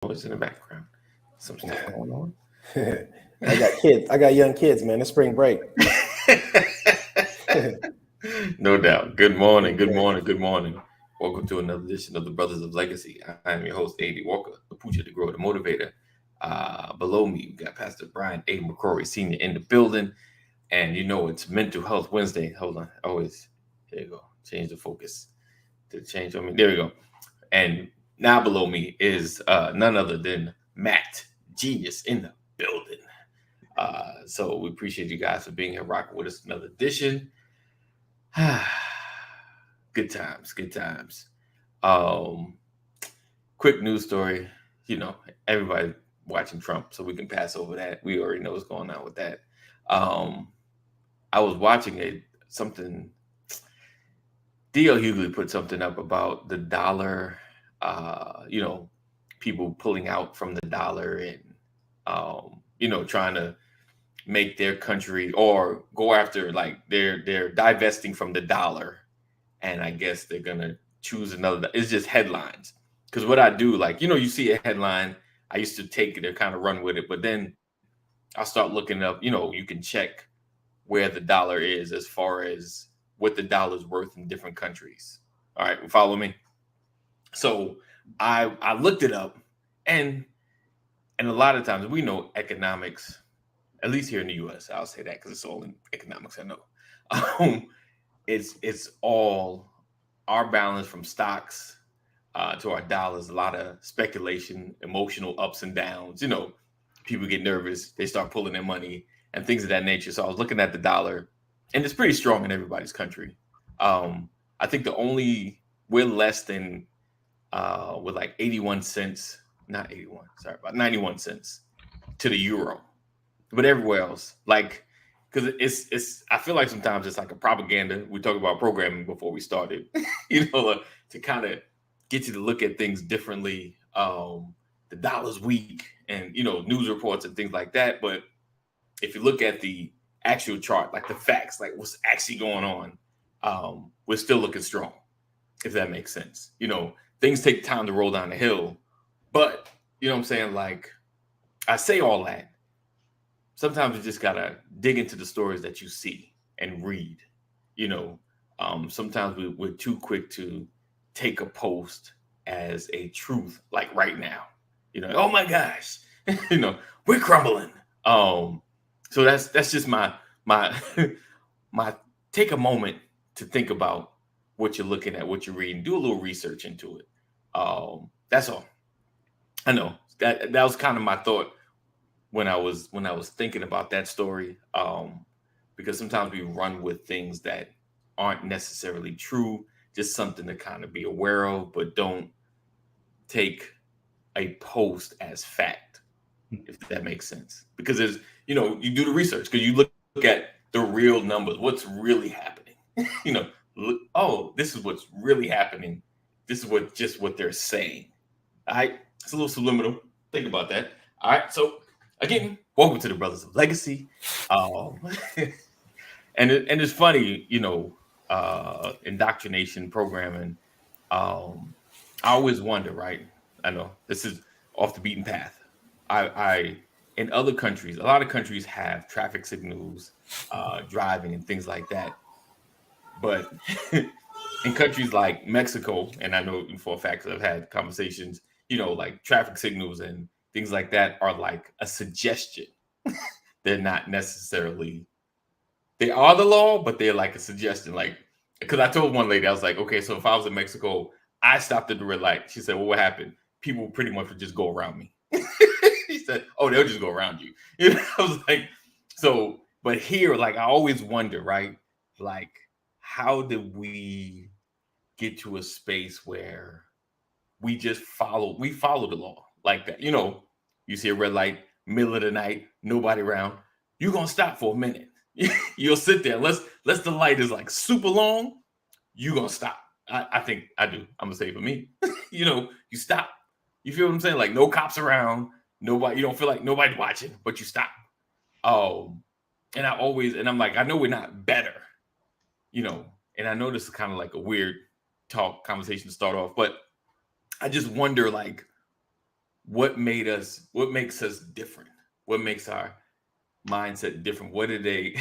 noise in the background. Some stuff going on. I got kids. I got young kids, man. It's spring break. No doubt. Good morning. Good morning. Good morning. Welcome to another edition of the Brothers of Legacy. I am your host, A.D. Walker, the Poocher, the Grower, the Motivator. Below me, we got Pastor Brian A. McCrory, Sr. in the building. And you know, it's Mental Health Wednesday. Hold on. Always. There you go. Change the focus. To change on me. There we go. And now below me is none other than Matt Jeanius in the building. So we appreciate you guys for being here, rocking with us another edition. Good times, good times. Quick news story. You know, everybody watching Trump, so we can pass over that. We already know what's going on with that. I was watching something. D.L. Hughley put something up about the dollar. People pulling out from the dollar and trying to make their country or go after, like, they're divesting from the dollar, and I guess they're gonna choose another. It's just headlines, because what I do, like, you see a headline, I used to take it and kind of run with it, but then I'll start looking up. You can check where the dollar is as far as what the dollar's worth in different countries. All right, follow me. So I looked it up, and a lot of times, we know economics, at least here in the U.S. I'll say that because it's all in economics. I know. It's all our balance from stocks to our dollars. A lot of speculation, emotional ups and downs. People get nervous, they start pulling their money and things of that nature. So I was looking at the dollar, and it's pretty strong in everybody's country. I think we're less than with like 81 cents, not 81, sorry, about 91 cents to the euro. But everywhere else, like, because I feel like sometimes it's like a propaganda. We talked about programming before we started, to kind of get you to look at things differently. The dollar's weak, and news reports and things like that. But if you look at the actual chart, like the facts, like what's actually going on, we're still looking strong, if that makes sense. Things take time to roll down the hill, but you know what I'm saying? Like, I say all that. Sometimes you just gotta dig into the stories that you see and read. Sometimes we're too quick to take a post as a truth, like right now. Oh my gosh, we're crumbling. So that's just my my take a moment to think about what you're looking at, what you're reading, do a little research into it. That's all. I know that was kind of my thought when I was thinking about that story. Because sometimes we run with things that aren't necessarily true, just something to kind of be aware of, but don't take a post as fact, if that makes sense. Because there's, you do the research, because you look at the real numbers, what's really happening. This is what's really happening. This is what they're saying. All right, it's a little subliminal. Think about that. All right, so again, welcome to the Brothers of Legacy. And it's funny, indoctrination programming. I always wonder, right? I know this is off the beaten path. I in other countries, a lot of countries have traffic signals, driving and things like that. But in countries like Mexico, and I know for a fact that I've had conversations, like traffic signals and things like that are like a suggestion. They're not necessarily, they are the law, but they're like a suggestion. Like, because I told one lady, I was like, okay, so if I was in Mexico, I stopped at the red light. She said, well, what happened? People pretty much would just go around me. He said, oh, they'll just go around you. I was like, so, but here, like, I always wonder, right? Like, how did we get to a space where we follow the law like that? You see a red light, middle of the night, nobody around, you're gonna stop for a minute. You'll sit there, unless the light is like super long, you're gonna stop. I think I do. I'm gonna say for me. You stop. You feel what I'm saying? Like, no cops around, nobody, you don't feel like nobody's watching, but you stop. And I'm like, I know we're not better, and I know this is kind of like a weird conversation to start off, but I just wonder, like, what makes us different? What makes our mindset different? What did they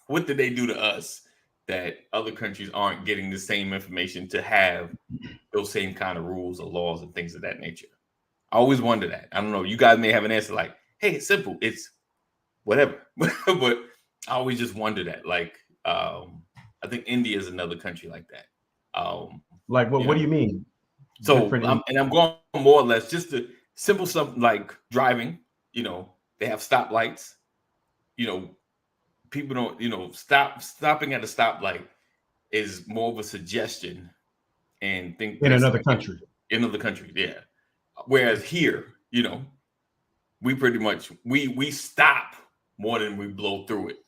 what did they do to us that other countries aren't getting the same information to have those same kind of rules or laws and things of that nature? I always wonder that. I don't know. You guys may have an answer like, hey, it's simple. It's whatever. But I always just wonder that. Like, I think India is another country like that. Like what do you mean? So I'm going more or less just the simple stuff like driving. They have stoplights. People don't, stopping at a stoplight is more of a suggestion and think in another country. In another country, yeah. Whereas here, we pretty much we stop more than we blow through it.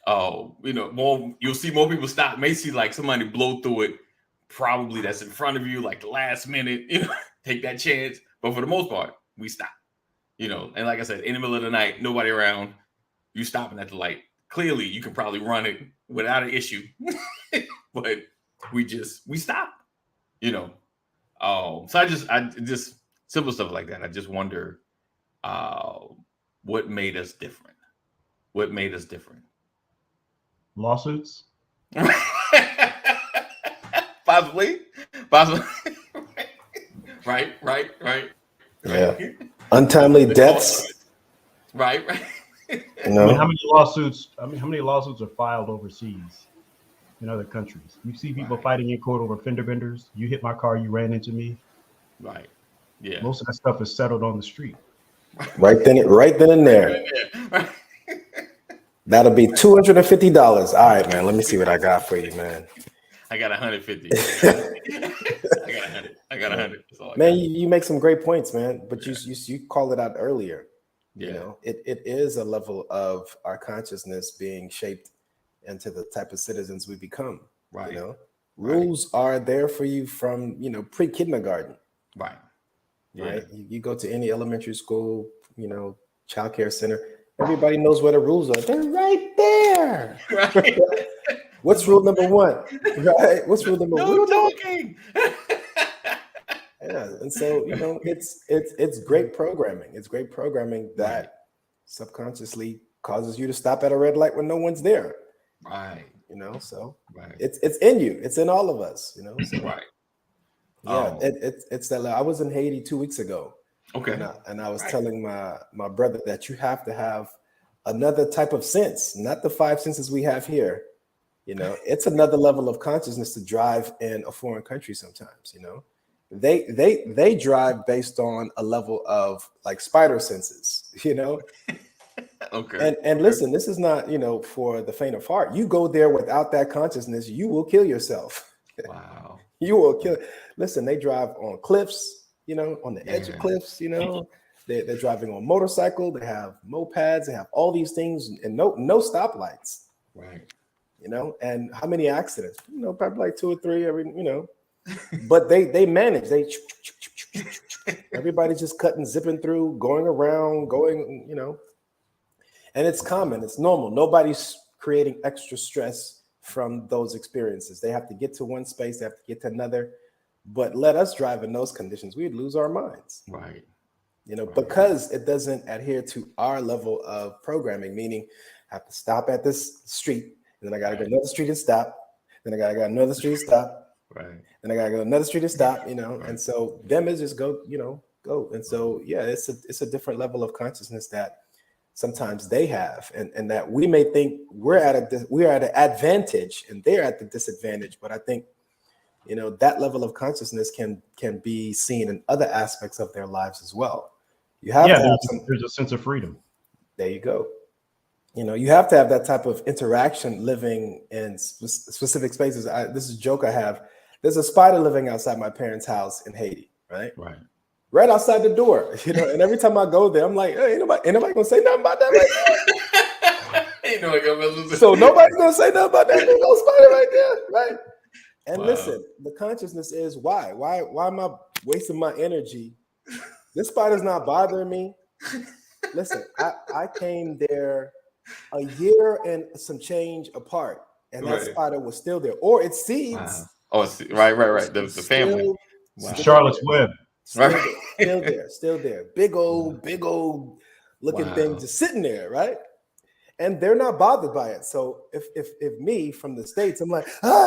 More you'll see more people stop. May see like somebody blow through it, probably that's in front of you, like the last minute, take that chance. But for the most part, we stop. And like I said, in the middle of the night, nobody around, you stopping at the light. Clearly, you can probably run it without an issue. But we stop. So I just simple stuff like that. I just wonder what made us different. What made us different? Lawsuits? Possibly. Right. Yeah. Untimely deaths. Right. How many lawsuits are filed overseas in other countries? You see people fighting in court over fender benders. You hit my car, you ran into me. Right. Yeah. Most of that stuff is settled on the street. Right then and there. That'll be $250. All right, man. Let me see what I got for you, man. I got 150. I got 100. Man, you make some great points, man. But you called it out earlier. Yeah. It is a level of our consciousness being shaped into the type of citizens we become. Right. Rules are there for you from pre-kindergarten. Right. Yeah. Right. You go to any elementary school, child care center. Everybody knows what the rules are. They're right there. Right. What's rule number one? Right. What's rule number one? No talking. Yeah, and so it's great programming. It's great programming that subconsciously causes you to stop at a red light when no one's there. Right. So right. It's in you. It's in all of us. So, right. Yeah, it's that. I was in Haiti 2 weeks ago. Okay. And I was telling my brother that you have to have another type of sense, not the 5 senses we have here. It's another level of consciousness to drive in a foreign country sometimes. They drive based on a level of like spider senses, Okay. And listen, this is not, for the faint of heart. You go there without that consciousness, you will kill yourself. Wow. You will kill. Listen, they drive on cliffs, on the edge of cliffs, they're driving on motorcycle, they have mopeds, they have all these things and no stoplights. Right. And how many accidents? Probably like 2 or 3 every, but they manage. Everybody's just cutting, zipping through, going around, and it's common. It's normal. Nobody's creating extra stress from those experiences. They have to get to one space. They have to get to another. But let us drive in those conditions. We'd lose our minds. Right. Because it doesn't adhere to our level of programming, meaning I have to stop at this street, and then I got to go another street and stop. Then I got to go another street and stop. Right. And I got to go another street and stop, and so them is just go. And so, yeah, it's a different level of consciousness that sometimes they have, and that we may think we're at an advantage and they're at the disadvantage. But I think, that level of consciousness can be seen in other aspects of their lives as well. You have to have there's a sense of freedom. There you go. You have to have that type of interaction living in specific spaces. This is a joke I have. There's a spider living outside my parents' house in Haiti, right? Right outside the door, and every time I go there, I'm like, hey, ain't nobody gonna say nothing about that right there. Ain't nobody gonna So nobody's gonna say nothing about that little spider right there, right? And listen, the consciousness is why am I wasting my energy? This spider's not bothering me. Listen, I came there a year and some change apart, and that spider was still there, or its seeds. Wow. Oh, right. The family. Wow. Charlotte's Web. Still there. Big old looking thing just sitting there, right? And they're not bothered by it. So if me from the States, I'm like, right?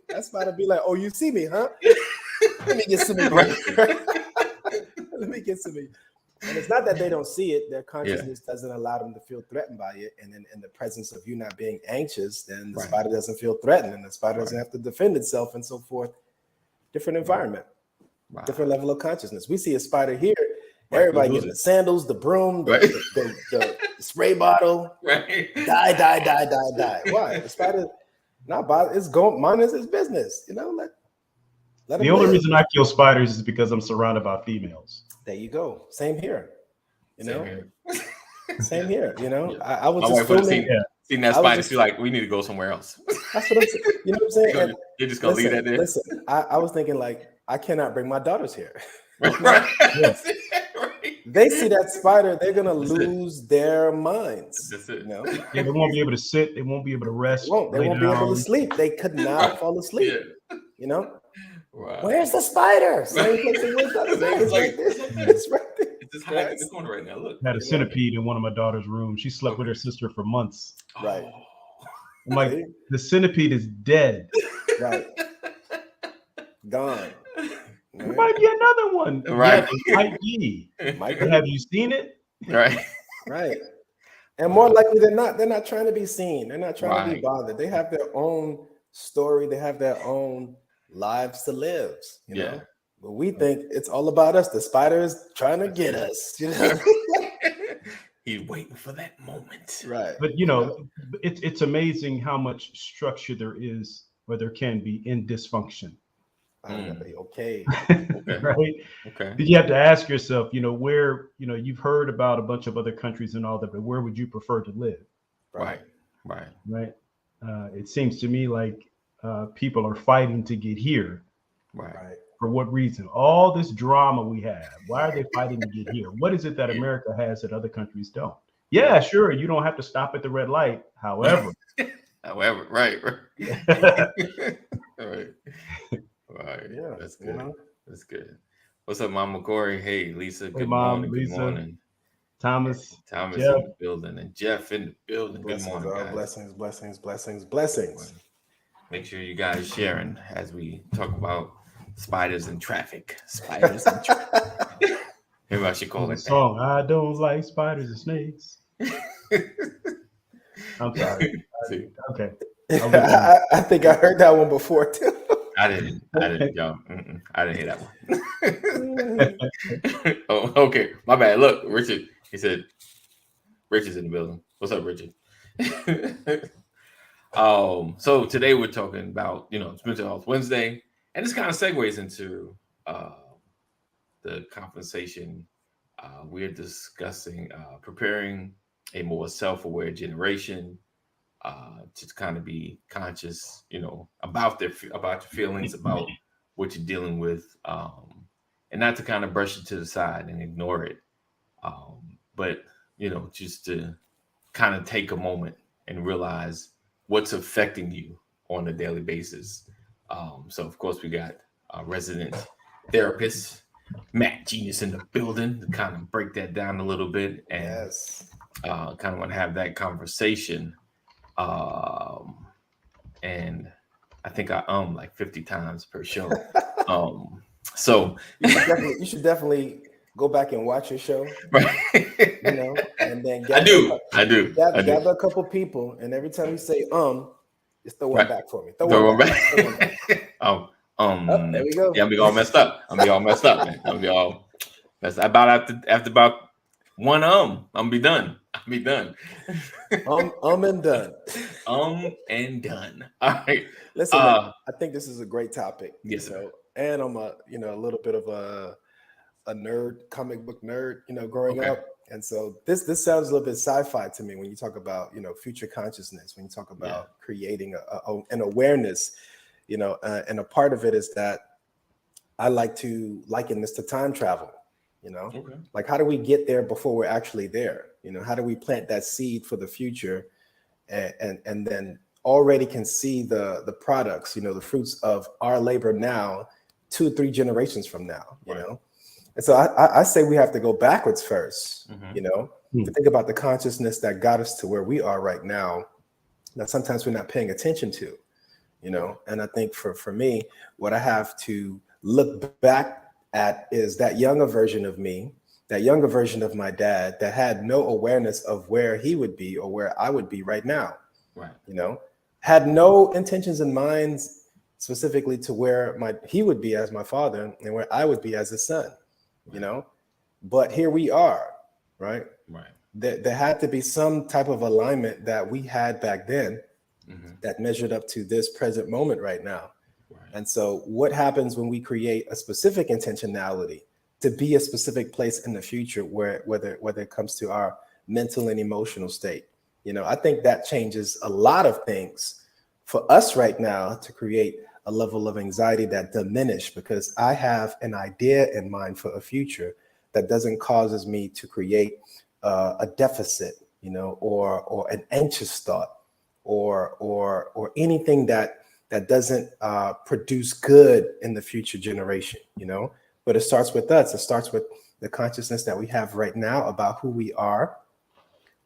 That spider be like, oh, you see me, huh? Let me get some of you. Let me get some of you. And it's not that they don't see it. Their consciousness doesn't allow them to feel threatened by it. And then in the presence of you not being anxious, then the spider doesn't feel threatened and the spider doesn't have to defend itself and so forth. Different environment, different level of consciousness. We see a spider here. Everybody getting the sandals, the broom, the spray bottle. Die. Why? The spider not bother. It's going, minding its business. You know, let the only reason I kill spiders is because I'm surrounded by females. There you go. Same here. You know, same here. You know, I was my just wife filming. Seen that spider, she's like, we need to go somewhere else. That's what I'm saying. You know what I'm saying? You're just gonna leave that there. Listen, I was thinking like, I cannot bring my daughters here. Right. They see that spider, they're gonna lose their minds. That's it. You know? Yeah, they won't be able to sit. They won't be able to rest. They won't be able to sleep. They could not fall asleep. Yeah. You know? Wow. Where's the spider? Same place it was. It's right there. It's right there. It's just hiding in the corner right now. Look. I had a centipede in one of my daughter's rooms. She slept with her sister for months. Right. I'm like, the centipede is dead. Right. Gone. There might be another one. Right. Yeah, might be. Have you seen it? Right. Right. And more likely than not, they're not trying to be seen. They're not trying to be bothered. They have their own story. They have their own lives to live. You know? But we think it's all about us. The spider is trying to get us. You know? He's waiting for that moment. Right. But you know, it's amazing how much structure there is, or there can be, in dysfunction. Okay. Right. Okay. Did you have to ask yourself, you know, where, you know, you've heard about a bunch of other countries and all that, but where would you prefer to live? Right. It seems to me like people are fighting to get here. Right. For what reason? All this drama we have. Why are they fighting to get here? What is it that America has that other countries don't? Yeah, sure. You don't have to stop at the red light. However. Right. Right. Yeah, that's good. You know? That's good. What's up, Mama Corey? Hey, Lisa. Good morning. Lisa. Good morning. Thomas Jeff. In the building, and Jeff in the building. Blessings, good morning, guys. Blessings. Make sure you guys sharing as we talk about spiders and traffic. Maybe I should call it song. I don't like spiders and snakes. I'm sorry. Okay. I think I heard that one before too. I didn't, y'all. I didn't hear that one. Oh, okay. My bad. Look, Richard. He said, Richard's in the building. What's up, Richard? So today we're talking about, it's Mental Health Wednesday, and this kind of segues into the conversation. We're discussing preparing a more self-aware generation. To kind of be conscious, about your feelings, about what you're dealing with, and not to kind of brush it to the side and ignore it, but just to kind of take a moment and realize what's affecting you on a daily basis. So of course we got a resident therapist, Matt Jeanius, in the building to kind of break that down a little bit and kind of want to have that conversation. And I think I like 50 times per show. So you should definitely go back and watch your show. Right. And then I do. Gather a couple people, and every time you say just throw one back for me. Throw one back. There we go. Yeah, I'm be all messed up. Man. I'll be all messed up. After about one I'm be done. I'll be done. And done. And done. All right. Listen, I think this is a great topic. Yes, sir. And I'm a little bit of a nerd, comic book nerd, growing up. And so this sounds a little bit sci-fi to me when you talk about, future consciousness, when you talk about creating an awareness, and a part of it is that I like to liken this to time travel. Like, how do we get there before we're actually there? How do we plant that seed for the future and then already can see the products, the fruits of our labor now 2-3 generations from now, you know? And so I say we have to go backwards first, you know, to think about the consciousness that got us to where we are right now, that sometimes we're not paying attention to, you know? And I think for me, what I have to look back at is that younger version of me, that younger version of my dad that had no awareness of where he would be or where I would be right now, you know, had no intentions in mind specifically to where he would be as my father and where I would be as his son, you know, but here we are, right? There had to be some type of alignment that we had back then that measured up to this present moment right now. And so what happens when we create a specific intentionality to be a specific place in the future whether it comes to our mental and emotional state? You know, I think that changes a lot of things for us right now to create a level of anxiety that diminish, because I have an idea in mind for a future that doesn't causes me to create a deficit, you know, or an anxious thought or anything that doesn't produce good in the future generation, you know. But it starts with us. It starts with the consciousness that we have right now about who we are,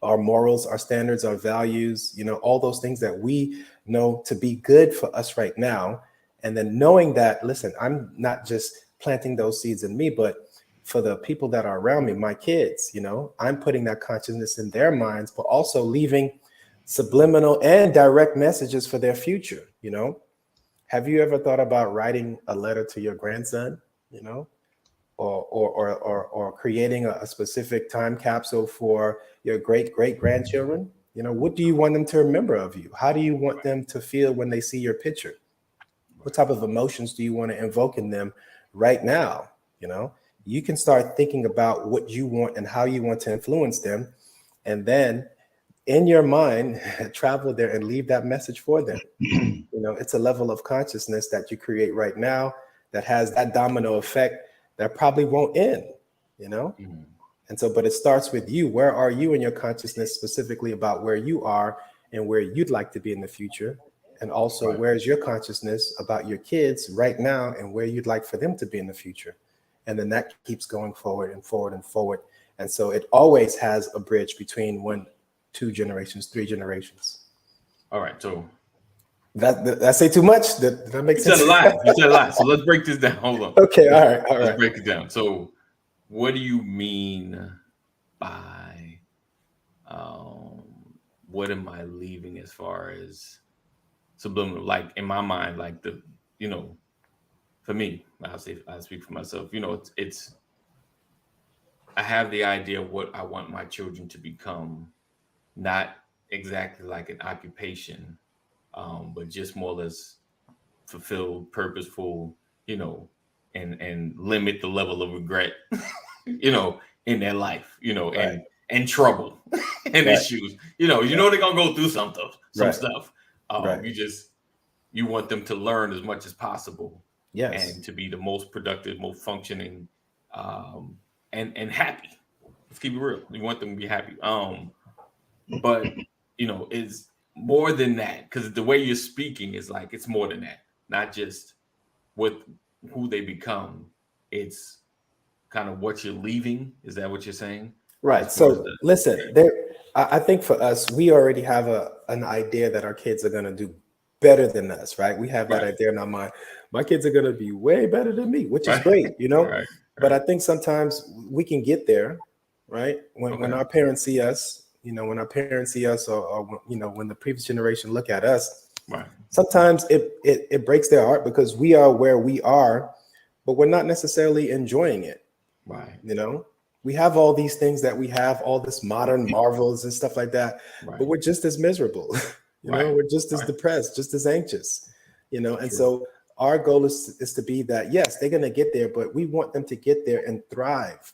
our morals, our standards, our values, you know, all those things that we know to be good for us right now. And then knowing that, listen, I'm not just planting those seeds in me, but for the people that are around me, my kids, you know, I'm putting that consciousness in their minds, but also leaving subliminal and direct messages for their future, you know. Have you ever thought about writing a letter to your grandson, you know, or creating a specific time capsule for your great grandchildren? You know, what do you want them to remember of you? How do you want them to feel when they see your picture? What type of emotions do you want to invoke in them right now? You know, you can start thinking about what you want and how you want to influence them, and then in your mind, travel there and leave that message for them. You know, it's a level of consciousness that you create right now that has that domino effect that probably won't end, you know? And so, but it starts with you. Where are you in your consciousness specifically about where you are and where you'd like to be in the future? And also, where's your consciousness about your kids right now and where you'd like for them to be in the future? And then that keeps going forward and forward and forward. And so it always has a bridge between 1, 2 generations, 3 generations. All right. So that say too much? Did that make sense? You said a lot. So let's break this down. Hold on. Okay. All right. Let's break it down. So what do you mean by what am I leaving as far as subliminal? Like in my mind, like the, you know, for me, I speak for myself, you know, it's I have the idea of what I want my children to become, not exactly like an occupation, but just more or less fulfilled, purposeful, you know, and limit the level of regret, you know, in their life, you know, and trouble and issues, you know, they're gonna go through some stuff. You want them to learn as much as possible, and to be the most productive, most functioning, and happy. Let's keep it real. You want them to be happy. But you know, it's more than that, because the way you're speaking is like it's more than that. Not just with who they become, it's kind of what you're leaving. Is that what you're saying? Right. So listen, I think for us, we already have an idea that our kids are going to do better than us, right? We have that idea in our mind. My kids are going to be way better than me, which is great, you know. But I think sometimes we can get there, right? When our parents see us, you know, when our parents see us, or you know, when the previous generation look at us, sometimes it breaks their heart because we are where we are, but we're not necessarily enjoying it. You know, we have all these things that we have, all this modern marvels and stuff like that, but we're just as miserable. You know, we're just as depressed, just as anxious, you know. And so our goal is to be that, yes, they're going to get there, but we want them to get there and thrive.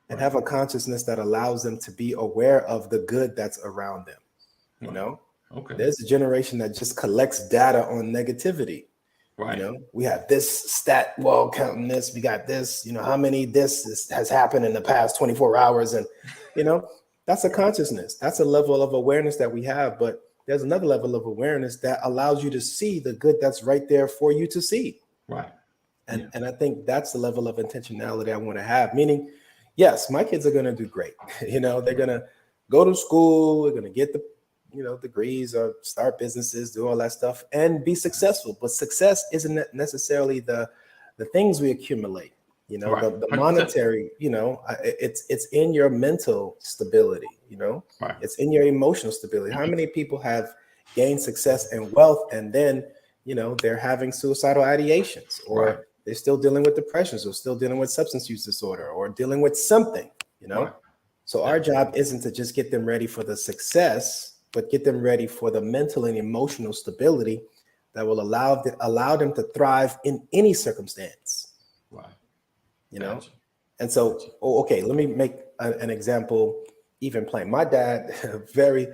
And have a consciousness that allows them to be aware of the good that's around them. You know, there's a generation that just collects data on negativity. You know, we have this stat wall counting this, we got this, you know, how many this has happened in the past 24 hours. And, you know, that's a consciousness. That's a level of awareness that we have. But there's another level of awareness that allows you to see the good that's right there for you to see. And I think that's the level of intentionality I want to have. Meaning, yes, my kids are going to do great. They're going to go to school, they're going to get the degrees or start businesses, do all that stuff and be successful. But success isn't necessarily the things we accumulate, the monetary, it's in your mental stability, it's in your emotional stability. How many people have gained success and wealth and then, they're having suicidal ideations, or they're still dealing with depressions, or still dealing with substance use disorder, or dealing with something, So our job isn't to just get them ready for the success, but get them ready for the mental and emotional stability that will allow them to thrive in any circumstance. Gotcha. And so, okay, let me make an example even plain. My dad, a very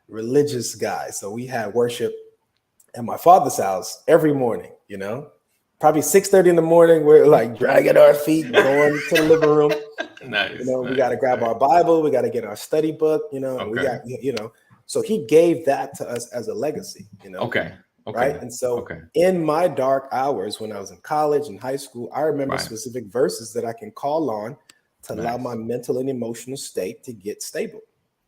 religious guy. So we had worship at my father's house every morning, probably 6:30 in the morning. We're like dragging our feet, going to the living room. Nice. We got to grab our Bible. We got to get our study book, and we got, so he gave that to us as a legacy, Okay. Right. And so in my dark hours, when I was in college and high school, I remember specific verses that I can call on to allow my mental and emotional state to get stable.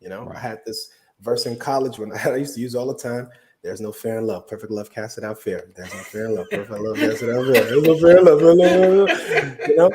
I had this verse in college when I used to use all the time. There's no fear in love. Perfect love casted out fear. There's no fear in love. Perfect love casted out fear. There's no fear in love.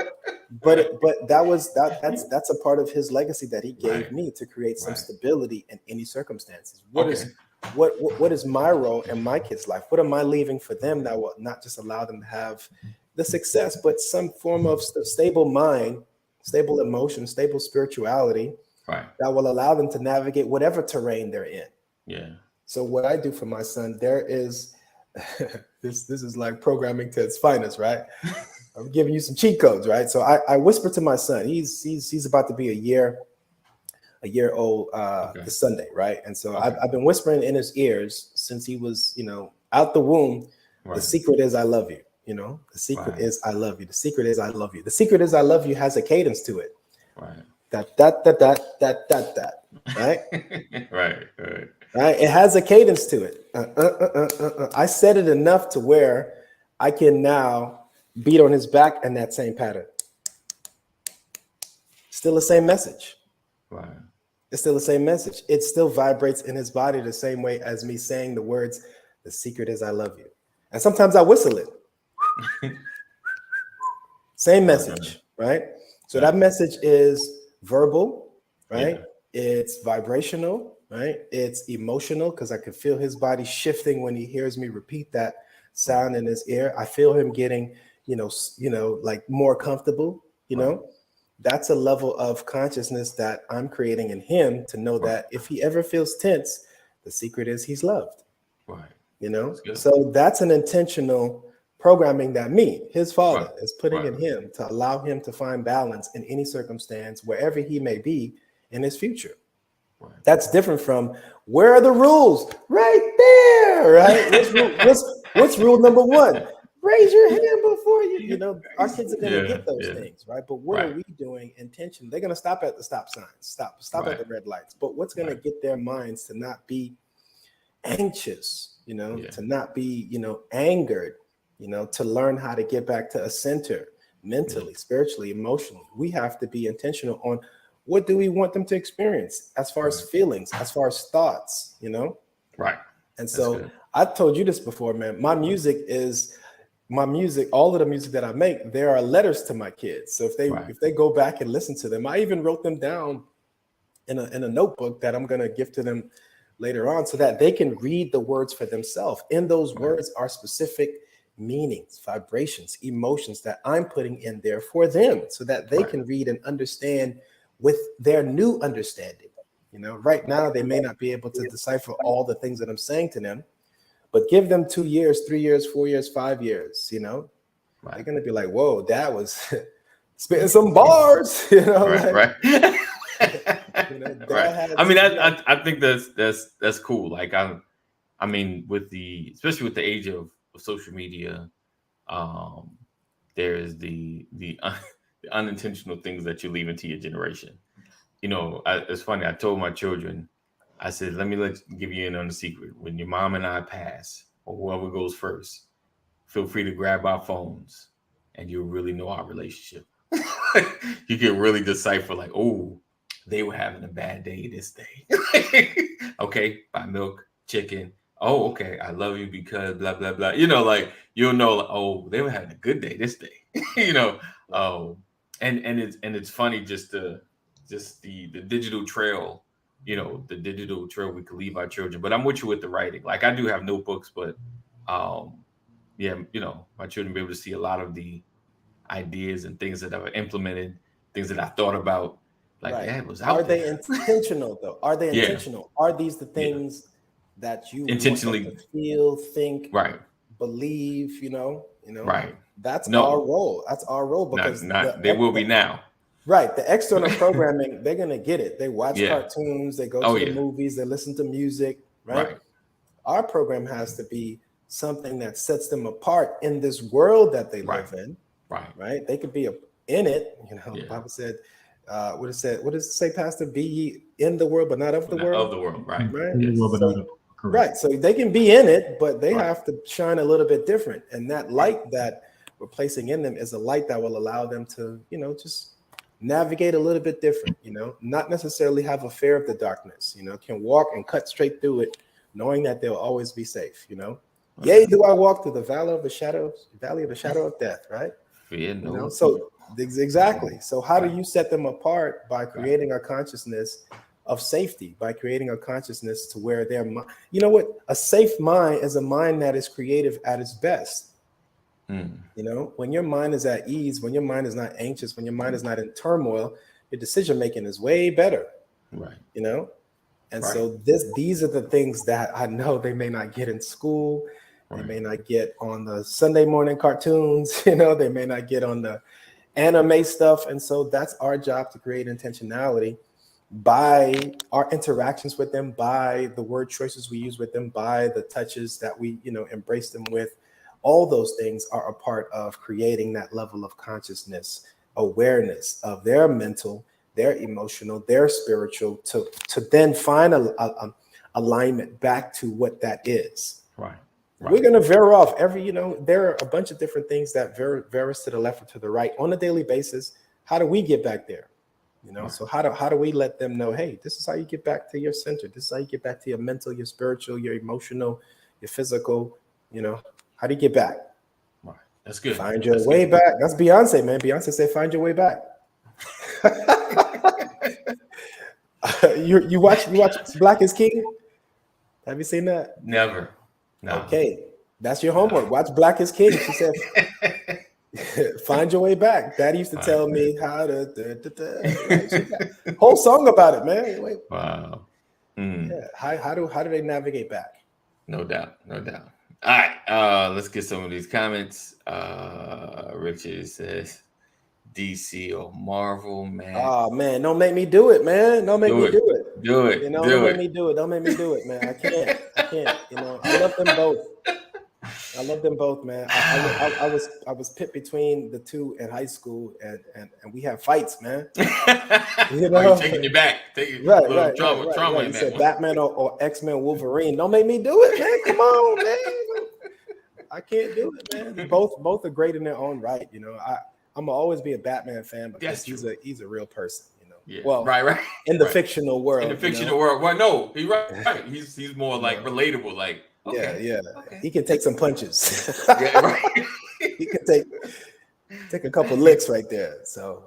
But that's a part of his legacy that he gave me to create some stability in any circumstances. What is my role in my kids' life? What am I leaving for them that will not just allow them to have the success, but some form of stable mind, stable emotion, stable spirituality that will allow them to navigate whatever terrain they're in. Yeah. So what I do for my son, there is this is like programming to its finest, right? I'm giving you some cheat codes, right? So I whisper to my son. He's about to be a year old this Sunday, right? And so I've been whispering in his ears since he was, out the womb. The secret is I love you. The secret is I love you. The secret is I love you. The secret is I love you has a cadence to it. That, right? Right. It has a cadence to it. I said it enough to where I can now beat on his back in that same pattern. Still the same message. It's still the same message. It still vibrates in his body the same way as me saying the words, the secret is I love you. And sometimes I whistle it. Same message, right? So that message is verbal, right? It's vibrational, right? It's emotional because I can feel his body shifting when he hears me repeat that sound in his ear. I feel him getting, like more comfortable, That's a level of consciousness that I'm creating in him to know that if he ever feels tense, the secret is he's loved. So that's an intentional programming that his father, is putting in him to allow him to find balance in any circumstance, wherever he may be in his future. That's different from where are the rules? Right there, right? What's rule number one? Raise your hand before you. Our kids are going to get those things, right? But what are we doing intentionally? They're going to stop at the stop signs, stop at the red lights. But what's going to get their minds to not be anxious, to not be, angered, to learn how to get back to a center mentally, spiritually, emotionally. We have to be intentional on what do we want them to experience as far as feelings, as far as thoughts, Right. And so I've told you this before, man. My music, all of the music that I make, there are letters to my kids. So if they go back and listen to them, I even wrote them down in a notebook that I'm going to give to them later on so that they can read the words for themselves. In those words are specific meanings, vibrations, emotions that I'm putting in there for them so that they can read and understand with their new understanding. Right now they may not be able to decipher all the things that I'm saying to them, but give them 2 years, 3 years, 4 years, 5 years, they're going to be like, whoa, Dad was spitting some bars, Right. I mean, I think that's cool. Like I mean, especially with the age of social media, there's the unintentional things that you leave into your generation. It's funny. I told my children, I said, let me give you in on the secret. When your mom and I pass, or whoever goes first, feel free to grab our phones and you'll really know our relationship. You can really decipher like, oh, they were having a bad day this day. Okay, buy milk, chicken. Oh, okay, I love you because blah blah blah. Like you'll know, like, oh, they were having a good day this day. And it's funny just the digital trail, the digital trail we could leave our children. But I'm with you with the writing. Like I do have notebooks, but yeah, my children be able to see a lot of the ideas and things that I've implemented, things that I thought about. Like that was out there. Are they intentional though? Are they intentional? Are these the things that you intentionally want them to feel, think, right, believe? Right. That's our role. That's our role because they will be now. Right. The external programming, they're gonna get it. They watch cartoons, they go to the movies, they listen to music, right? Our program has to be something that sets them apart in this world that they live in. Right. They could be in it. The Bible said, what does it say, Pastor? Be ye in the world, but not of the world. Of the world, right? Right. So they can be in it, but they have to shine a little bit different. And that light that we're placing in them is a light that will allow them to, just navigate a little bit different, not necessarily have a fear of the darkness, can walk and cut straight through it, knowing that they'll always be safe, Yea, do I walk through the valley of the shadow of death, right? Fear no. So exactly. So how do you set them apart? By creating a consciousness of safety, by creating a consciousness to where they're, a safe mind is a mind that is creative at its best. When your mind is at ease, when your mind is not anxious, when your mind is not in turmoil, your decision making is way better. Right. So these are the things that I know they may not get in school. They may not get on the Sunday morning cartoons, they may not get on the anime stuff. And so that's our job, to create intentionality by our interactions with them, by the word choices we use with them, by the touches that we, embrace them with. All those things are a part of creating that level of consciousness, awareness of their mental, their emotional, their spiritual, to then find a alignment back to what that is. Right. We're going to veer off there are a bunch of different things that veer us to the left or to the right on a daily basis. How do we get back there? So how do we let them know, hey, this is how you get back to your center. This is how you get back to your mental, your spiritual, your emotional, your physical, how do you get back? Right. That's good. Find your way back. That's Beyonce, man. Beyonce said, find your way back. You watch Black is King? Have you seen that? Never. No. Okay. That's your homework. Watch Black is King. She said, find your way back. Daddy used to tell me how to whole song about it, man. Wait. Wow. Yeah. How do they navigate back? No doubt. All right, let's get some of these comments. Richard says, DC or Marvel, man. Oh man, don't make me do it, man. Don't make me do it. Do it. Don't make me do it. Don't make me do it, man. I can't. I love them both, man. I was pit between the two in high school, and we had fights, man. You're taking you back. Right. Trauma. You said Batman or X-Men Wolverine. Don't make me do it, man. Come on, man. I can't do it, man. Both are great in their own right. I'm gonna always be a Batman fan because he's a real person. Yeah. Well, right. In the fictional world. Well, no, he's right. He's more like relatable. Like, okay, yeah. Okay. He can take some punches. Yeah, right. He can take a couple licks right there. So.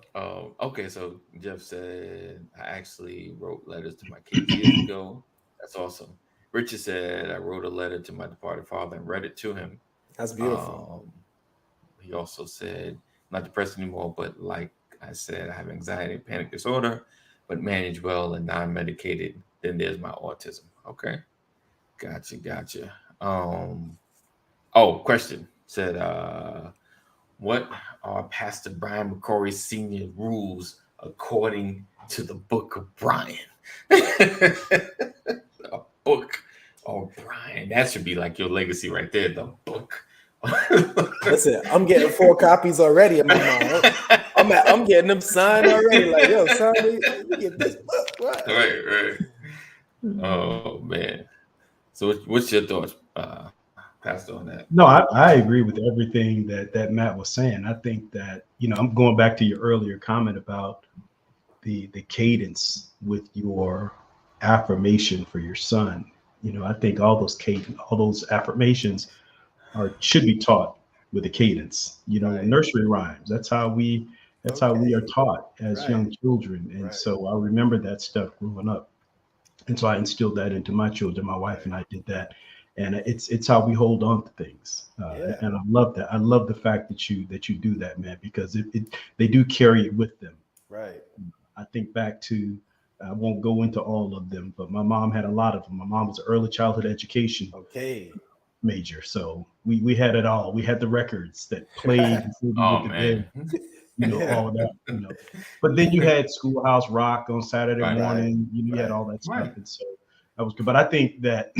Okay. So Jeff said, I actually wrote letters to my kids years ago. That's awesome. Richard said, I wrote a letter to my departed father and read it to him. That's beautiful. He also said, not depressed anymore, but like I said, I have anxiety and panic disorder, but manage well and non-medicated. Then there's my autism. Okay. Gotcha. Question said, what are Pastor Brian McCrory Sr. rules according to the Book of Brian? A book of Brian. That should be like your legacy right there. The book. Listen, I'm getting 4 copies already in my mind. I'm getting them signed already. Like, yo, son, we get this book. What? Right. Oh man. So, what's your thoughts, passed on that. No, I agree with everything that Matt was saying. I think that, I'm going back to your earlier comment about the cadence with your affirmation for your son. I think all those affirmations should be taught with a cadence. Right. Nursery rhymes. That's how we are taught as young children. And so I remember that stuff growing up. And so I instilled that into my children. My wife and I did that. And it's how we hold on to things. And I love that. I love the fact that you do that, man, because they do carry it with them. Right. I think back to, I won't go into all of them, but my mom had a lot of them. My mom was an early childhood education major. So we had it all. We had the records that played. Oh, man. All of that, But then you had Schoolhouse Rock on Saturday morning. You had all that stuff. And so that was good. But I think that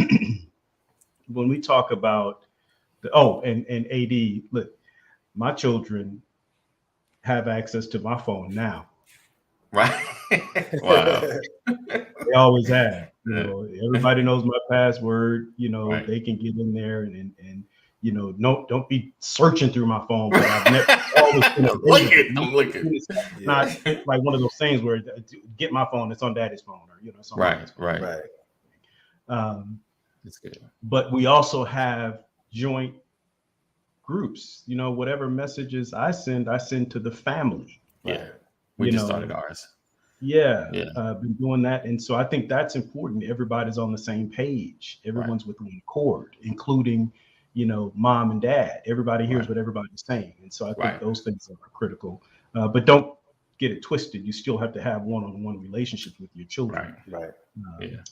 when we talk about and AD, look, my children have access to my phone now. Right. Wow. They always have. Everybody knows my password. They can get in there and no, don't be searching through my phone. But I've never always, I'm looking. It's not like one of those things where get my phone. It's on Daddy's phone, or something. Right. That's good. But we also have joint groups. Whatever messages I send to the family. Yeah. We just started ours. Been doing that. And so I think that's important. Everybody's on the same page. Everyone's with one accord, including, mom and dad. Everybody hears what everybody's saying. And so I think those things are critical. But don't get it twisted. You still have to have one-on-one relationships with your children. Right.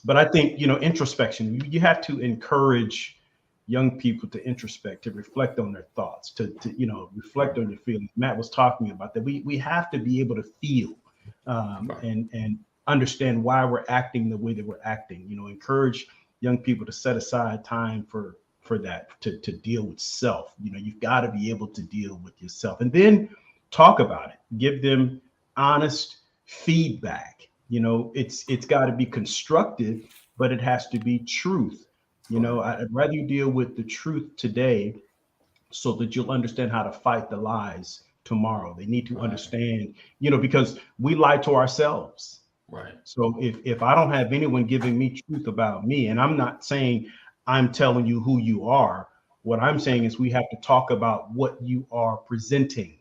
But I think, introspection, you have to encourage young people to introspect, to reflect on their thoughts, to reflect on your feelings. Matt was talking about that. We have to be able to feel and understand why we're acting the way that we're acting. Encourage young people to set aside time for that, to deal with self. You've got to be able to deal with yourself and then talk about it. Give them honest feedback. It's got to be constructive, but it has to be truth. I'd rather you deal with the truth today so that you'll understand how to fight the lies tomorrow. They need to understand, because we lie to ourselves. Right. So if I don't have anyone giving me truth about me, and I'm not saying I'm telling you who you are, what I'm saying is we have to talk about what you are presenting,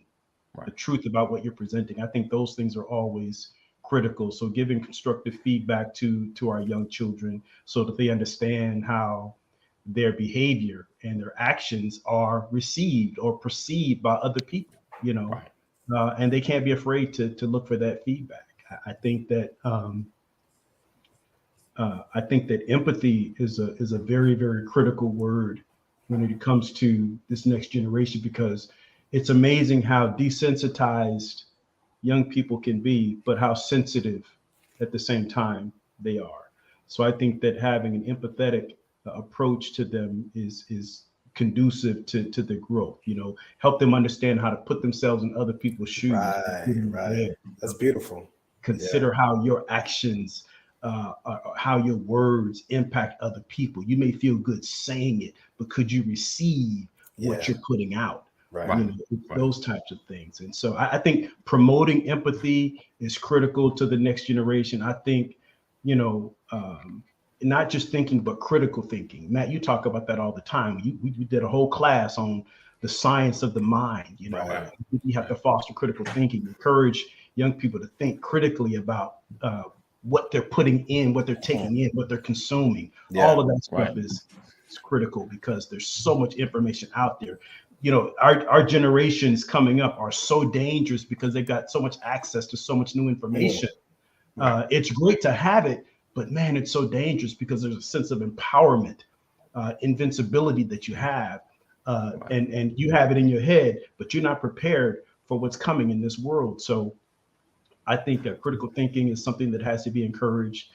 the truth about what you're presenting. I think those things are always critical. So giving constructive feedback to our young children so that they understand how their behavior and their actions are received or perceived by other people, and they can't be afraid to look for that feedback. I think that empathy is a very, very critical word when it comes to this next generation, because it's amazing how desensitized young people can be, but how sensitive at the same time they are. So I think that having an empathetic approach to them is conducive to the growth. Help them understand how to put themselves in other people's shoes. Right. That's beautiful. Consider how your actions, how your words impact other people. You may feel good saying it, but could you receive what you're putting out? Those types of things. And so I think promoting empathy is critical to the next generation. I think, not just thinking, but critical thinking. Matt, you talk about that all the time. We did a whole class on the science of the mind. You have to foster critical thinking, encourage young people to think critically about what they're putting in, what they're taking in, what they're consuming. All of that stuff is critical because there's so much information out there. Our generations coming up are so dangerous because they've got so much access to so much new information. It's great to have it, but man, it's so dangerous because there's a sense of empowerment, invincibility that you have, and you have it in your head, but you're not prepared for what's coming in this world. So I think that critical thinking is something that has to be encouraged.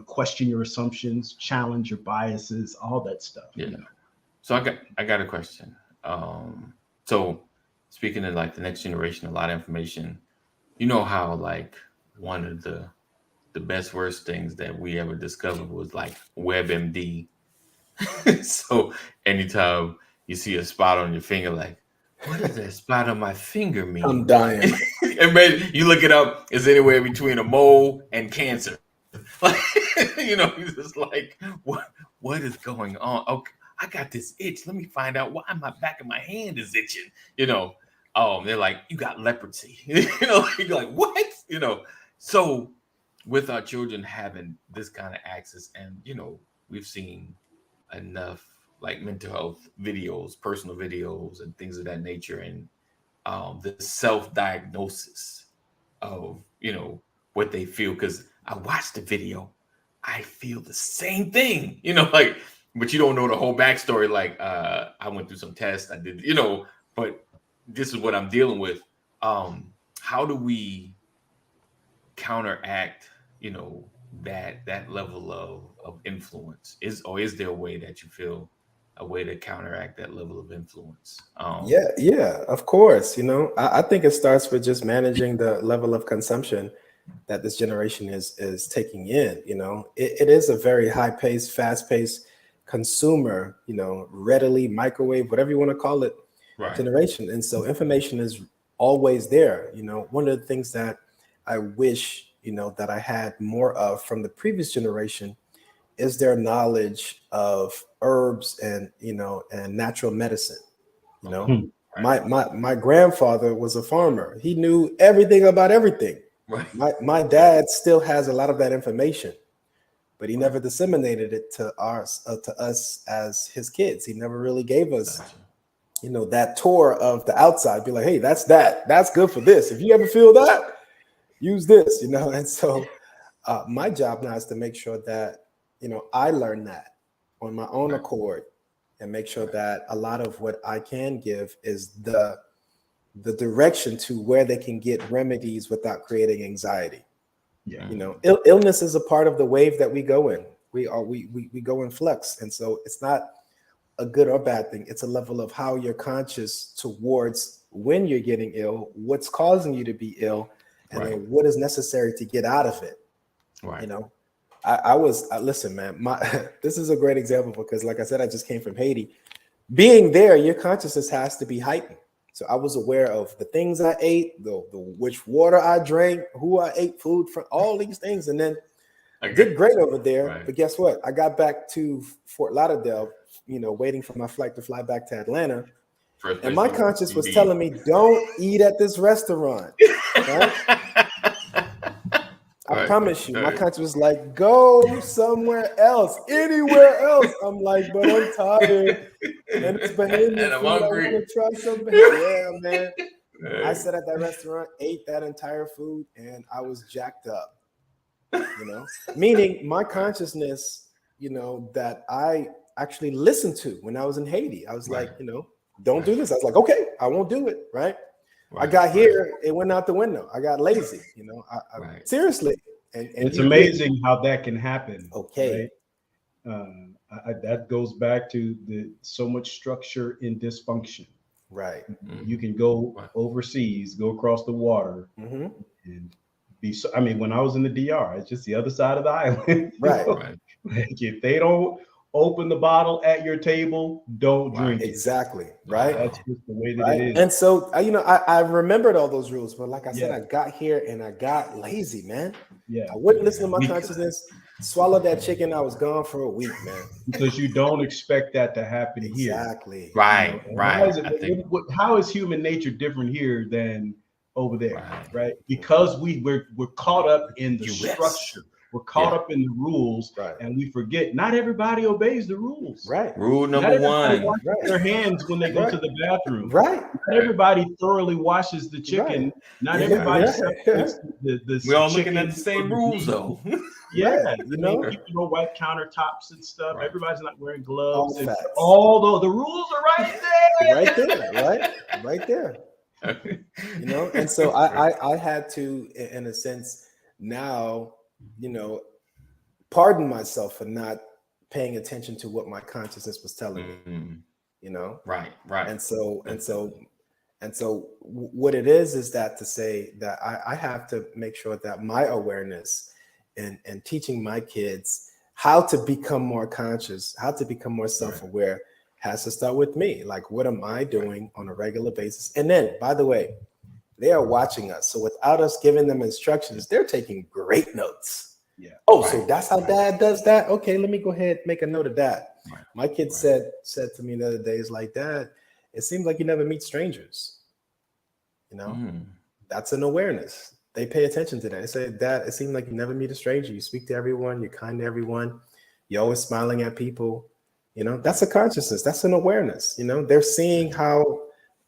Question your assumptions, challenge your biases, all that stuff. So I got a question. So speaking of like the next generation, a lot of information, how like one of the best worst things that we ever discovered was like WebMD. So anytime you see a spot on your finger, like, what does that spot on my finger mean? I'm dying. And maybe you look it up, it's anywhere between a mole and cancer. Like, you know, he's just like, what is going on? Okay, I got this itch. Let me find out why my back of my hand is itching. You know, they're like, you got leprosy. You know, you're like, what? You know, so with our children having this kind of access, and you know, we've seen enough like mental health videos, personal videos, and things of that nature, and the self-diagnosis of, you know, what they feel. Because I watched the video, I feel the same thing, you know, like, but you don't know the whole backstory. Like, I went through some tests, I did, you know, but this is what I'm dealing with. How do we counteract, you know, that level of influence? Is there a way that you feel a way to counteract that level of influence? Yeah, of course. You know, I think it starts with just managing the level of consumption that this generation is taking in. You know, it is a very high-paced, fast-paced consumer, you know, readily microwave, whatever you want to call it, generation. And so information is always there. You know, one of the things that I wish, you know, that I had more of from the previous generation is their knowledge of herbs and, you know, and natural medicine. You know, my grandfather was a farmer. He knew everything about everything. Right. My dad still has a lot of that information, but he never disseminated it to us as his kids. He never really gave us, you know, that tour of the outside. Be like, hey, that's good for this. If you ever feel that, use this, you know. And so my job now is to make sure that, you know, I learn that on my own accord, and make sure that a lot of what I can give is the direction to where they can get remedies without creating anxiety. Yeah. You know, illness is a part of the wave that we go in. We go in flux. And so it's not a good or bad thing. It's a level of how you're conscious towards when you're getting ill, what's causing you to be ill, and then what is necessary to get out of it. You know, listen, man, this is a great example because, like I said, I just came from Haiti. Being there, your consciousness has to be heightened. So I was aware of the things I ate, the which water I drank, who I ate food from, all these things. And then I did great over there. But guess what? I got back to Fort Lauderdale, you know, waiting for my flight to fly back to Atlanta. And my conscience was telling me, don't eat at this restaurant. Right? I promise you, my conscience was like, go somewhere else, anywhere else. I'm like, but I'm tired. And it's Bahamian food. I want to try some Bahamian. Yeah, man. I sat at that restaurant, ate that entire food, and I was jacked up. You know, meaning my consciousness, you know, that I actually listened to when I was in Haiti. I was like, you know, don't do this. I was like, okay, I won't do it. I got here, it went out the window. I got lazy, you know. Seriously. And it's amazing how that can happen. Okay. Right? That goes back to the so much structure in dysfunction. Right. You can go overseas, go across the water, and be. I mean, when I was in the DR, it's just the other side of the island. Right. Like if they don't open the bottle at your table, don't drink it. Exactly. Right. That's just the way that it is. And so, you know, I remembered all those rules, but like I said, I got here and I got lazy, man. I wouldn't listen to my consciousness. Swallowed that chicken. I was gone for a week, man. Because you don't expect that to happen here. Exactly. Right. You know, how is human nature different here than over there? Right. Because we're caught up in the structure. We're caught up in the rules, and we forget not everybody obeys the rules. Right. Rule number one: wash their hands when they go to the bathroom. Right. Not everybody thoroughly washes the chicken. Not everybody separates the we're all chicken looking at the same rules, though. Yeah, you know, people wipe countertops and stuff. Everybody's not wearing gloves. Although the rules are right there. right there. You know, and so I had to, in a sense, now, you know, pardon myself for not paying attention to what my consciousness was telling me. You know, right. And so what it is that to say that I have to make sure that my awareness and teaching my kids how to become more conscious, how to become more self-aware, has to start with me. Like, what am I doing on a regular basis? And then, by the way, they are watching us. So without us giving them instructions, they're taking great notes. Yeah. Oh, so that's how dad does that? Okay, let me go ahead and make a note of that. Right. My kid said to me the other day, is like, Dad, it seems like you never meet strangers. You know, that's an awareness. They pay attention to that. They say, Dad, it seems like you never meet a stranger. You speak to everyone. You're kind to everyone. You're always smiling at people. You know, that's a consciousness. That's an awareness. You know, they're seeing how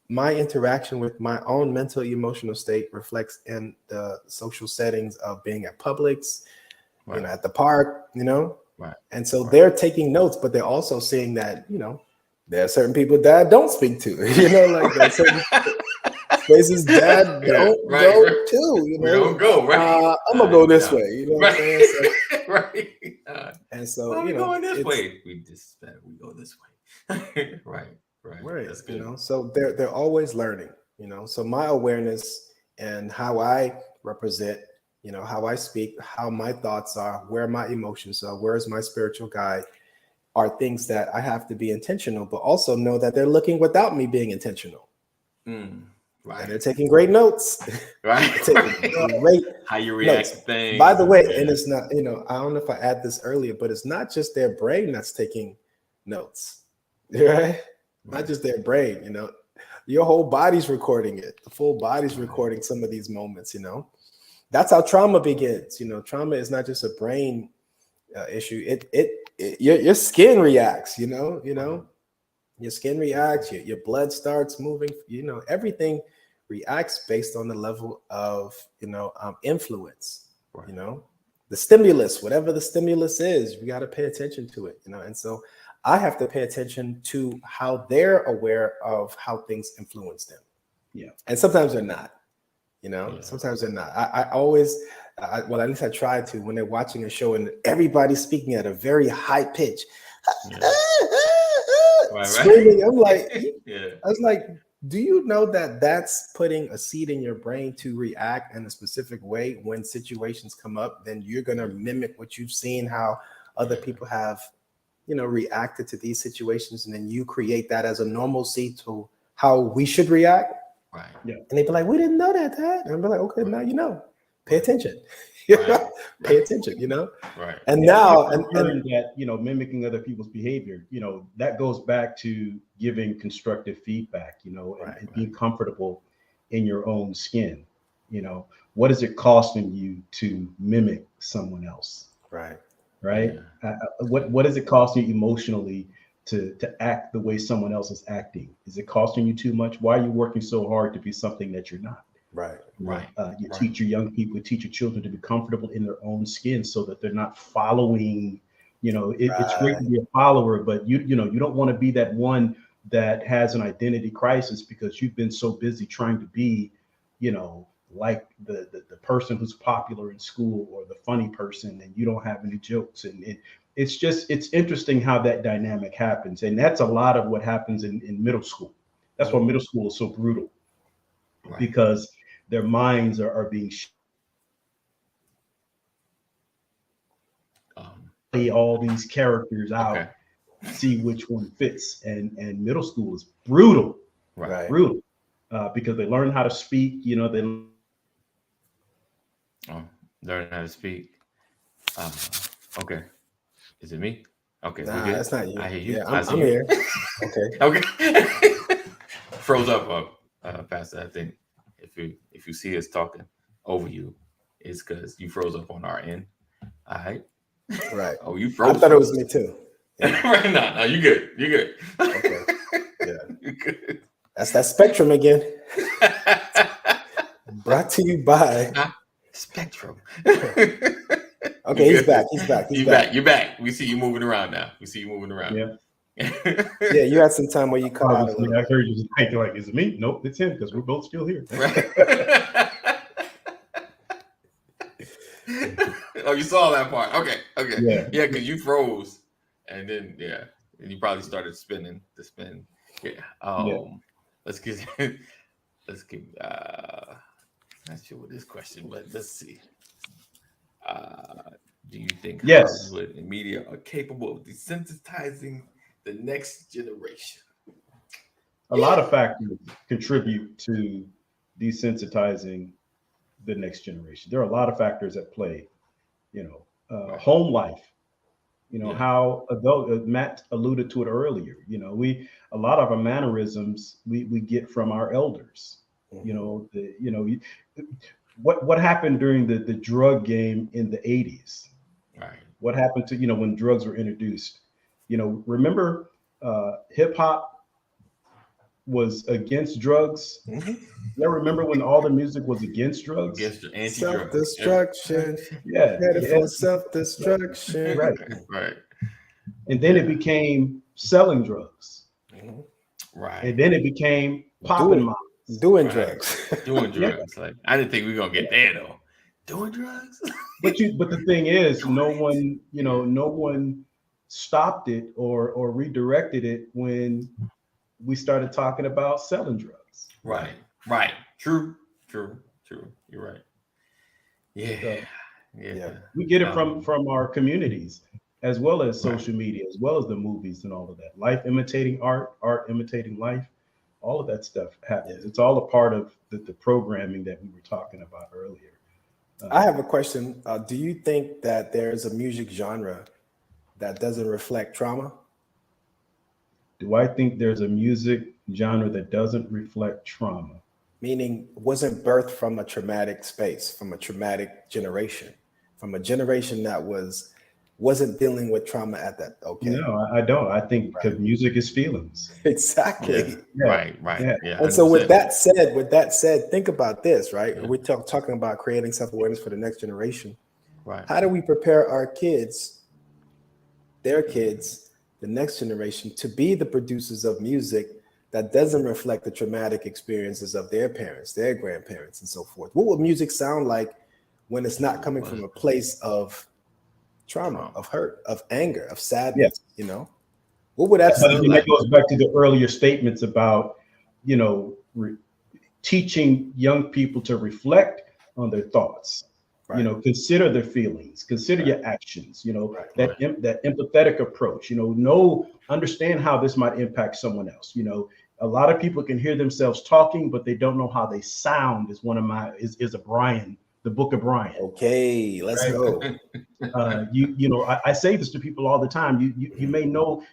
my interaction with my own mental, emotional state reflects in the social settings of being at Publix, you know, at the park, you know. Right. And so they're taking notes, but they're also seeing that, you know, there are certain people Dad don't speak to, you know, like there's certain places Dad don't go to, you know. We don't go, right? I'm gonna go this way, you know what I'm saying? So, right. And so, Well, you we're know, going this way. We go this way. Right. That's good. You know, so they're always learning, you know. So my awareness and how I represent, you know, how I speak, how my thoughts are, where my emotions are, where's my spiritual guide, are things that I have to be intentional, but also know that they're looking without me being intentional. Right. And they're taking great notes. Right. Great how you react to notes. things. By the way, and it's not, you know, I don't know if I add this earlier, but it's not just their brain that's taking notes, right? Not just their brain, you know, your whole body's recording it. The full body's recording some of these moments, you know. That's how trauma begins. You know, trauma is not just a brain issue. Your skin reacts, you know, your skin reacts, your blood starts moving, you know, everything reacts based on the level of, you know, influence, you know, the stimulus, whatever the stimulus is, we got to pay attention to it, you know. And so I have to pay attention to how they're aware of how things influence them. Yeah. And sometimes they're not, you know, sometimes they're not. I always, well, at least I try to, when they're watching a show and everybody's speaking at a very high pitch, screaming. I'm like, I was like, do you know that that's putting a seed in your brain to react in a specific way when situations come up? Then you're going to mimic what you've seen, how other people have, you know, reacted to these situations, and then you create that as a normalcy to how we should react. Right. Yeah. And they'd be like, we didn't know that. And I'd be like, okay, now you know. Pay attention. Pay attention, you know. Right. And now and that, you know, mimicking other people's behavior, you know, that goes back to giving constructive feedback, you know, and being comfortable in your own skin. You know, what is it costing you to mimic someone else? Right. What is it costing you emotionally to act the way someone else is acting? Is it costing you too much? Why are you working so hard to be something that you're not? You teach your young people, teach your children to be comfortable in their own skin so that they're not following, you know, it's great to be a follower, but you know, you don't want to be that one that has an identity crisis because you've been so busy trying to be, you know, like the person who's popular in school or the funny person, and you don't have any jokes. And it's interesting how that dynamic happens. And that's a lot of what happens in middle school. That's why middle school is so brutal, because their minds are being all these characters out, see which one fits. And middle school is brutal, brutal, because they learn how to speak, you know, they learn how to speak. Okay. Is it me? Okay. Nah, that's not you. I hear you. Yeah, I'm here. Okay. Froze up, Pastor. I think if you see us talking over you, it's because you froze up on our end. All right. Right. Oh, you froze. I thought it was me too. Yeah. Right now, no, you good. You're good. Okay. Yeah. You're good. That's that Spectrum again. Brought to you by Spectrum. Okay, he's back. He's back. You're back. We see you moving around now. Yeah. Yeah, you had some time where you cut out a little. I heard you thinking like, is it me? Nope, it's him because we're both still here. Oh, you saw that part. Okay. Yeah, because you froze, and then and you probably started spinning the spin. Let's get not sure what this question, but let's see. Do you think Hollywood and media are capable of desensitizing the next generation. A lot of factors contribute to desensitizing the next generation. There are a lot of factors at play. Right. Home life. Yeah. How Matt alluded to it earlier. A lot of our mannerisms we get from our elders. What happened during the drug game in the 80s? Right. What happened to when drugs were introduced? Remember hip hop was against drugs. You remember when all the music was against drugs? Against the anti-drug. Self-destruction. Yeah. For self-destruction. Right. And then it became selling drugs. Right. And then it became popping moms. Doing drugs. Doing drugs. Like, I didn't think we were gonna get there though. Doing drugs. But the thing is, no one stopped it or redirected it when we started talking about selling drugs. Right. True. You're right. Yeah. We get it from our communities, as well as social media, as well as the movies and all of that. Life imitating art imitating life. All of that stuff happens. It's all a part of the programming that we were talking about earlier. I have a question. Do you think that there's a music genre that doesn't reflect trauma? Do I think there's a music genre that doesn't reflect trauma? Meaning wasn't birthed from a traumatic space, from a traumatic generation, from a generation that wasn't dealing with trauma at that. Okay. No, I don't. I think because music is feelings. Exactly. Yeah. Right. Yeah. And so with that said, think about this, right? Yeah. We're talking about creating self-awareness for the next generation. Right. How do we prepare our kids, their kids, the next generation, to be the producers of music that doesn't reflect the traumatic experiences of their parents, their grandparents, and so forth? What would music sound like when it's not coming from a place of trauma, of hurt, of anger, of sadness? What would that sound like? That goes back to the earlier statements about teaching young people to reflect on their thoughts. Consider their feelings, consider your actions, that empathetic approach, understand how this might impact someone else. A lot of people can hear themselves talking, but they don't know how they sound is a Brian, the book of Brian. Okay, let's go. I say this to people all the time. You may know,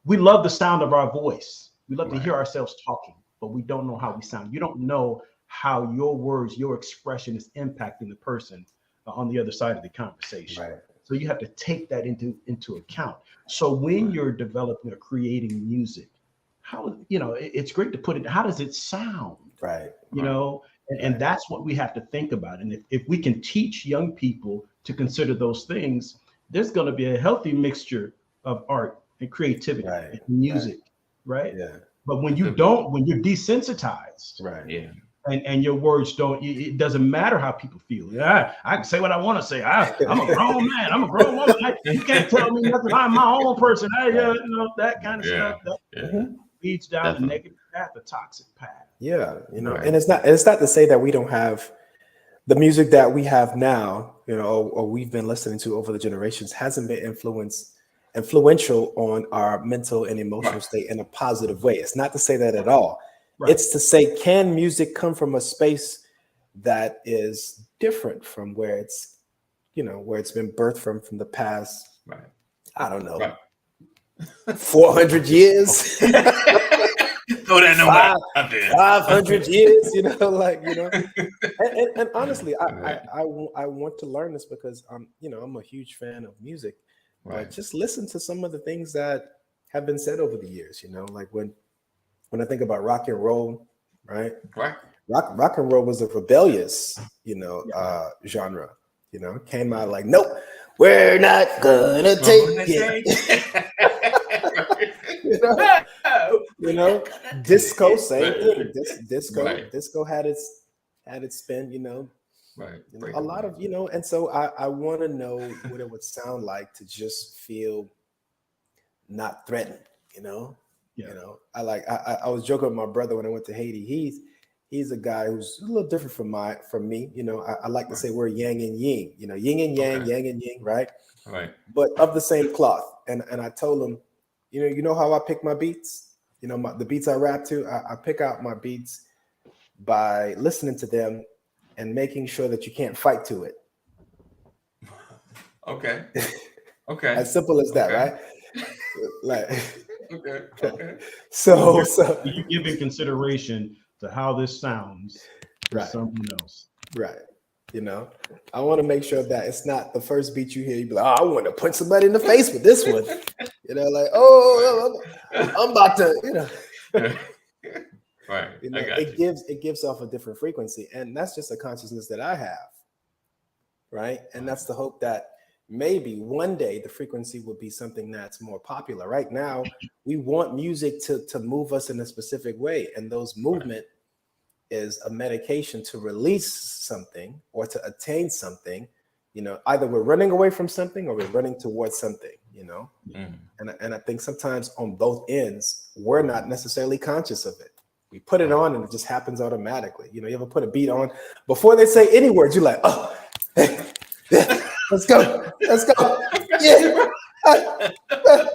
we love the sound of our voice. We love to hear ourselves talking, but we don't know how we sound. You don't know how your words, your expression is impacting the person on the other side of the conversation. Right. So you have to take that into account. So when you're developing or creating music, it's great to put it, how does it sound? Right. And that's what we have to think about. And if we can teach young people to consider those things, there's going to be a healthy mixture of art and creativity and music. Right. Yeah. But when you're desensitized, and your words it doesn't matter how people feel. I can say what I want to say. I'm a grown man. I'm a grown woman. You can't tell me nothing. I'm my own person. That kind of stuff. That leads down a negative path, a toxic path. Yeah, and it's not to say that we don't have the music that we have now, or we've been listening to over the generations hasn't been influential on our mental and emotional state in a positive way. It's not to say that at all. Right. It's to say, can music come from a space that is different from where it's, where it's been birthed from the past? Right. I don't know. 400 years. Throw that number out there. 500 years, and honestly, I want to learn this because I'm a huge fan of music. Right. Just listen to some of the things that have been said over the years. Like when I think about rock and roll, right? Rock and roll was a rebellious, genre. Came out like, nope, we're not gonna take it. Disco, same thing. Disco had its spin, a lot of, and so I want to know what it would sound like to just feel not threatened, I was joking with my brother when I went to Haiti. He's a guy who's a little different from me. I like to say we're yang and yin, yin and yang, yang and yin, right? Right. But of the same cloth. And I told him, you know how I pick my beats. You know, the beats I rap to. I pick out my beats by listening to them and making sure that you can't fight to it. Okay. Okay. As simple as that, Okay. right? Like, okay. So you giving consideration to how this sounds for Right. someone else. right. You know, I want to make sure that it's not the first beat you hear. You be like, oh, I want to punch somebody in the face with this one. You know, like, oh, I'm about to, you know. Right. You know, I got it gives off a different frequency, and that's just a consciousness that I have, right? And that's the hope that maybe one day the frequency will be something that's more popular. Right now, we want music to move us in a specific way, and those movement is a medication to release something or to attain something. You know, either we're running away from something or we're running towards something. You know, and I think sometimes on both ends we're not necessarily conscious of it. We put it on and it just happens automatically. You know, you ever put a beat on before they say any words, you're like, oh, let's go, yeah,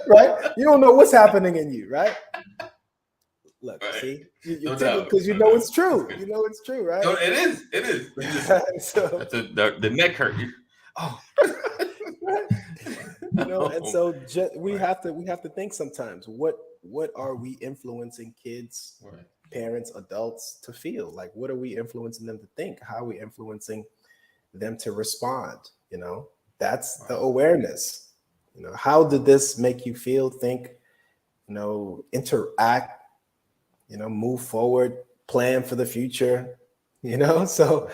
right? You don't know what's happening in you, right? Look, see, you're tickled because you know it's true. You know it's true, right? No, it is. It is. So the neck hurt. Oh, you know, and so we have to think sometimes. What are we influencing kids, parents, adults to feel? Like, what are we influencing them to think? How are we influencing them to respond? You know, that's the awareness. You know, how did this make you feel? Think, you know, interact. You know, move forward, plan for the future, you know? So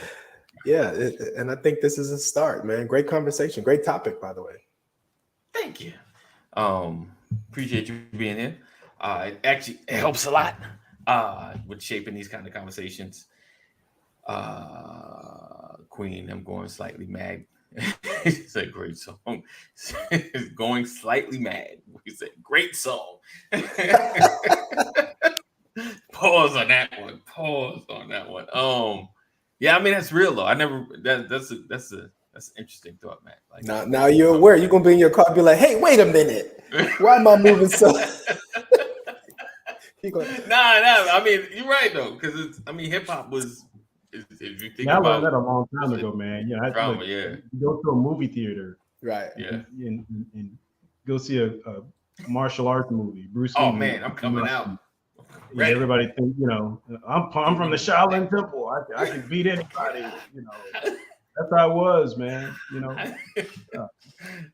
yeah, and I think this is a start, man. Great conversation. Great topic, by the way. Thank you. Appreciate you being here. It helps a lot with shaping these kind of conversations. Queen, I'm going slightly mad. It's a great song. It's going slightly mad. We said great song. Pause on that one. Yeah, I mean that's real though. I never that's an interesting thought, man. Like now you're aware. You're gonna be in your car and be like, hey, wait a minute. Why am I moving so? Nah. I mean, you're right though, because hip hop was. If you think I about learned that a long time ago, man. You know, drama, you go to a movie theater, right? Yeah, and go see a martial arts movie. Bruce Lee. Oh man, I'm coming out. Yeah, everybody think, you know, I'm from the Shaolin Temple. I can beat anybody. You know, that's how it was, man. You know,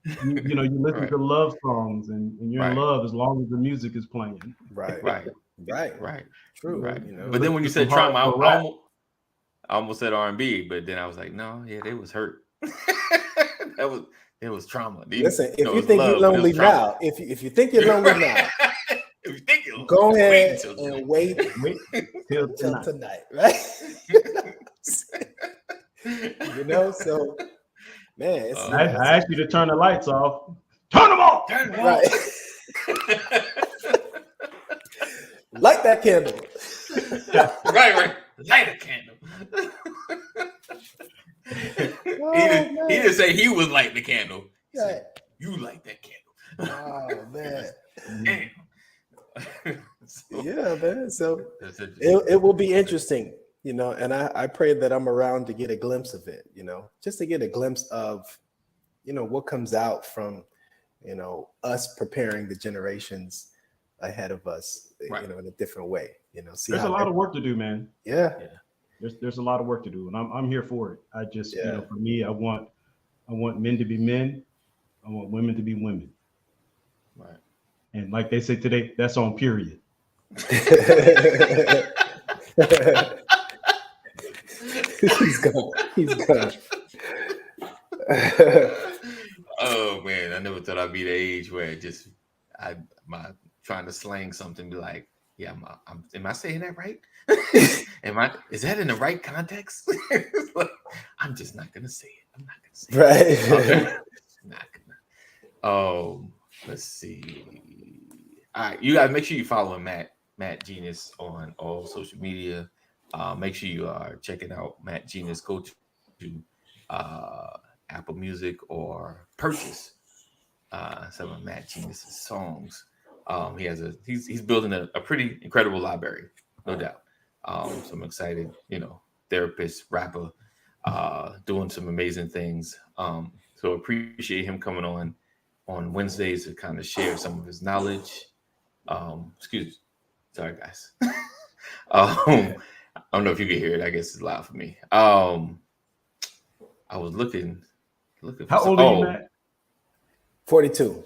you listen to love songs and you're in love as long as the music is playing. Right. True. Right. You know, but then when you said trauma, I almost said R&B, but then I was like, no, yeah, they was hurt. It was trauma. Listen, if you think you're lonely now, if you think you're lonely now, if you think you're go ahead and wait till tonight, right? You know, so man, I asked you to turn the lights off. Turn them off. Right. Light that candle. Right. Light a candle. He didn't say he was lighting the candle. He said, you light that candle. Oh man. Damn. Yeah, man. So it will be interesting, you know, and I pray that I'm around to get a glimpse of it, you know, just to get a glimpse of, you know, what comes out from, you know, us preparing the generations ahead of us, you know, in a different way, you know. There's a lot of work to do, man. Yeah. There's a lot of work to do, and I'm here for it. I just, you know, for me, I want men to be men. I want women to be women. Right. And like they say today, that's on period. He's gone. Oh man, I never thought I'd be the age where I'm trying to slang something, be like, yeah, am I saying that right? Is that in the right context? Like, I'm just not gonna say it. I'm not gonna say it. Right. Okay. Not gonna. Let's see. All right, you guys make sure you follow Matt Jeanius on all social media. Make sure you are checking out Matt Jeanius. Go to Apple Music or purchase some of Matt Jeanius' songs. He's building a pretty incredible library, no doubt. So I'm excited, therapist, rapper, doing some amazing things. So appreciate him coming on Wednesdays to kind of share some of his knowledge. Sorry guys. I don't know if you can hear it. I guess it's loud for me. I was looking. How old are you, Matt? 42.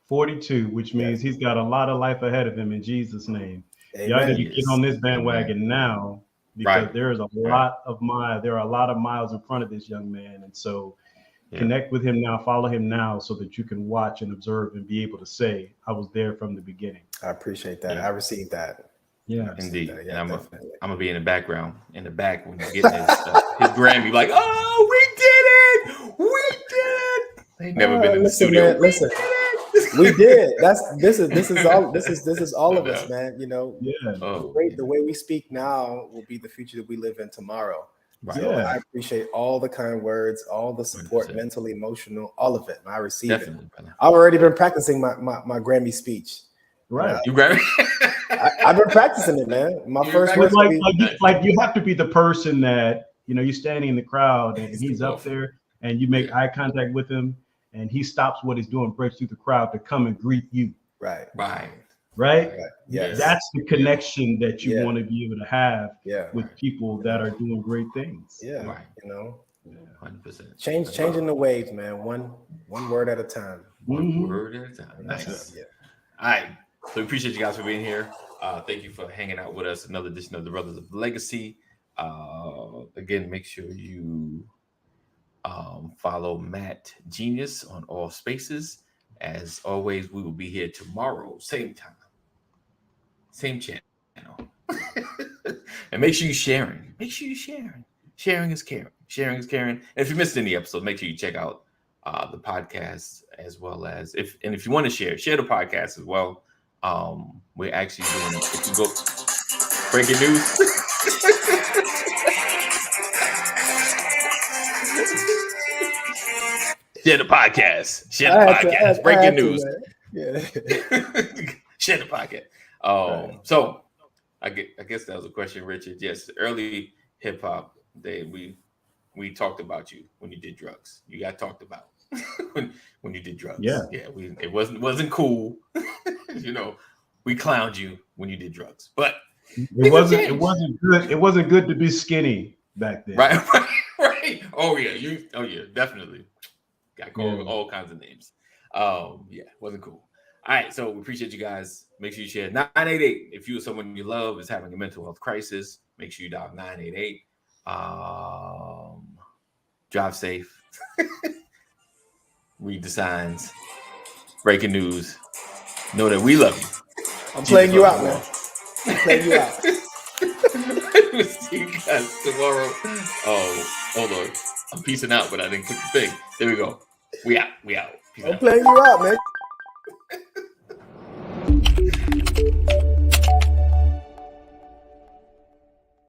42, which means he's got a lot of life ahead of him in Jesus' name. Amen. Y'all need to get on this bandwagon now, because there are a lot of miles in front of this young man. And so connect with him now, follow him now, so that you can watch and observe and be able to say, I was there from the beginning. I appreciate that. I received that. Yeah, indeed. Yeah, and I'm gonna be in the background, in the back when you get his Grammy, like, oh, we did it, we did it. They've never been in the studio. Man, listen, we did. This is all of us, man. The way we speak now will be the future that we live in tomorrow. Right. So I appreciate all the kind words, all the support, 100%. Mentally, emotional, all of it. I receive it. Brother. I've already been practicing my Grammy speech. Right. You Grammy? I've been practicing it, man. My first words like you have to be the person that, you're standing in the crowd and he's up there and you make eye contact with him and he stops what he's doing, breaks through the crowd to come and greet you. Right. Yes. That's the connection that you want to be able to have with people that are doing great things. Yeah. Right. 100%. Changing the waves, man. One word at a time. One word at a time. Nice. All right. So we appreciate you guys for being here. Thank you for hanging out with us. Another edition of the Brothers of Legacy. Again, make sure you follow Matt Jeanius on all spaces. As always, we will be here tomorrow, same time, same channel. And make sure you're sharing. Sharing is caring. And if you missed any episode, make sure you check out the podcast, as well as if you want to share the podcast as well. We're actually doing, if you go breaking news. Share the podcast. Breaking news. Share the podcast. So I guess that was a question, Richard. Yes, early hip hop, we talked about you when you did drugs. You got talked about when you did drugs. Yeah. It wasn't cool. We clowned you when you did drugs, but it wasn't good. It wasn't good to be skinny back then. Right. Oh yeah, definitely. Got called all kinds of names. Wasn't cool. All right, so we appreciate you guys. Make sure you share 988. If you or someone you love is having a mental health crisis, make sure you dial 988. Drive safe. Read the signs. Breaking news. Know that we love you. I'm playing you out, man. I'm playing you out. We'll see you guys tomorrow. Oh, hold on. I'm peacing out, but I didn't click the thing. There we go. We out. Peace out. I'm playing you out, man.